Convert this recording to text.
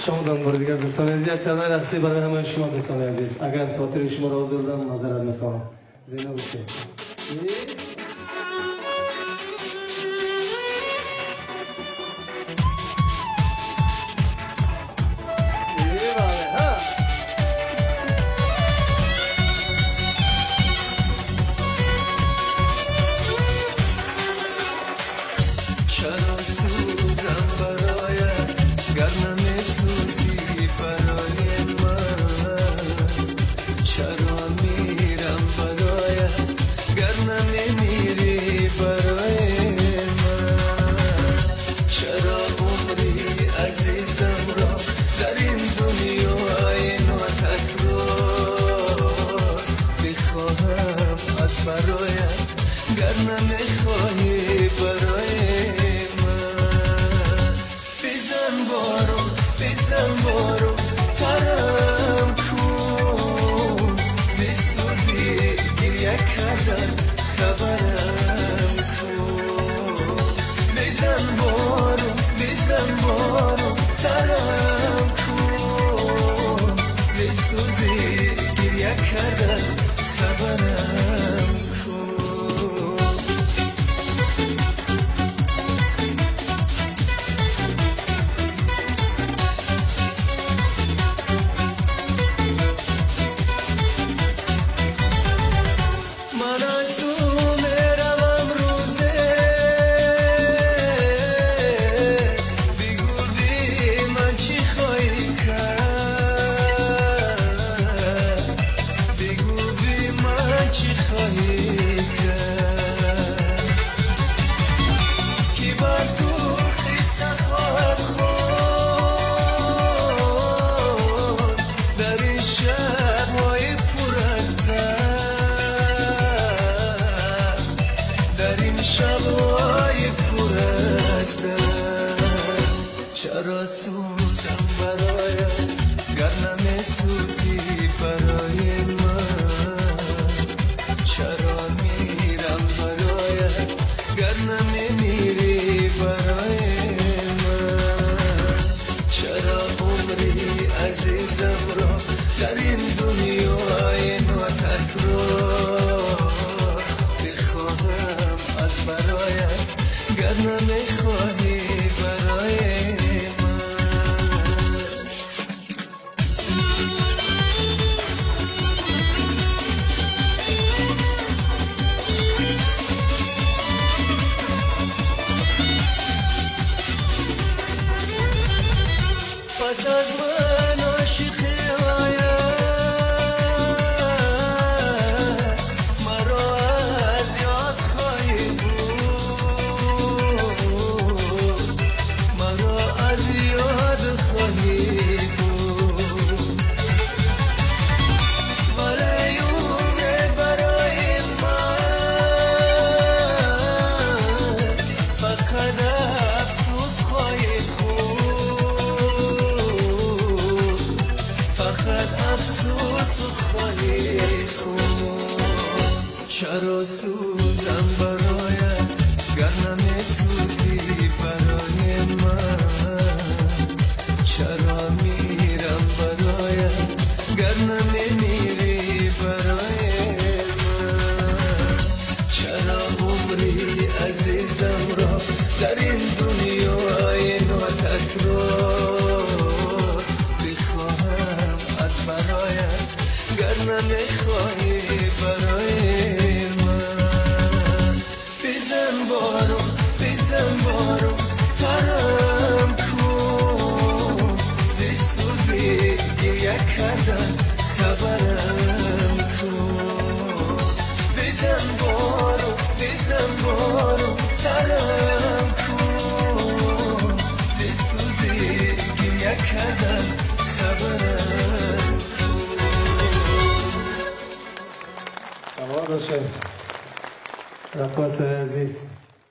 شما دنبال دیگر دوستان عزیز، یک تنه رقصی برای همه شما دوستان عزیز. اگر خاطر شما را آزردم معذرت میخواهم. زینب حسین. چرا سوزم برایت گر نمیسوزی برای من؟ چرا میرم برایت گر نمیمیری برای من؟ چرا عمری عزیزم را در این دنیای ناتکرار بخواهم از برایت گر نمیخواهی برای بزن بارو ترم کن زی سوزی گریه کردن خبرم کن. بزن بارو ترم کن زی سوزی گریه کردن خبرم کن. چرا سوزم برایت گر نمیسوزی برای من؟ چرا میرم برایت گر نمیمیری برای من؟ چرا عمری عزیزم را در این دنیای ناتکرار بخواهم از برایت گر نمیخواهی برای پس از من عاشقی مرا از یاد خواهی بود، مرا از یاد خواهی بود. ولی اون برای من فقط افسوس خواهی بود، افسوس خواهی خود. چرا سوزم برایت گر نمیسوزی برای من؟ چرا میرم برایت گر نمیمیری برای من؟ چرا عمری عزیزم را در این دنیای ناتکرار برایت گر نمیخواهی برای من؟ بزن بارو ترم کن زی سوزی گریه کردن خبرم کن. بزن بارو ترم کن زی سوزی گریه کردن خبرم. سلام باشه رقاص عزیز.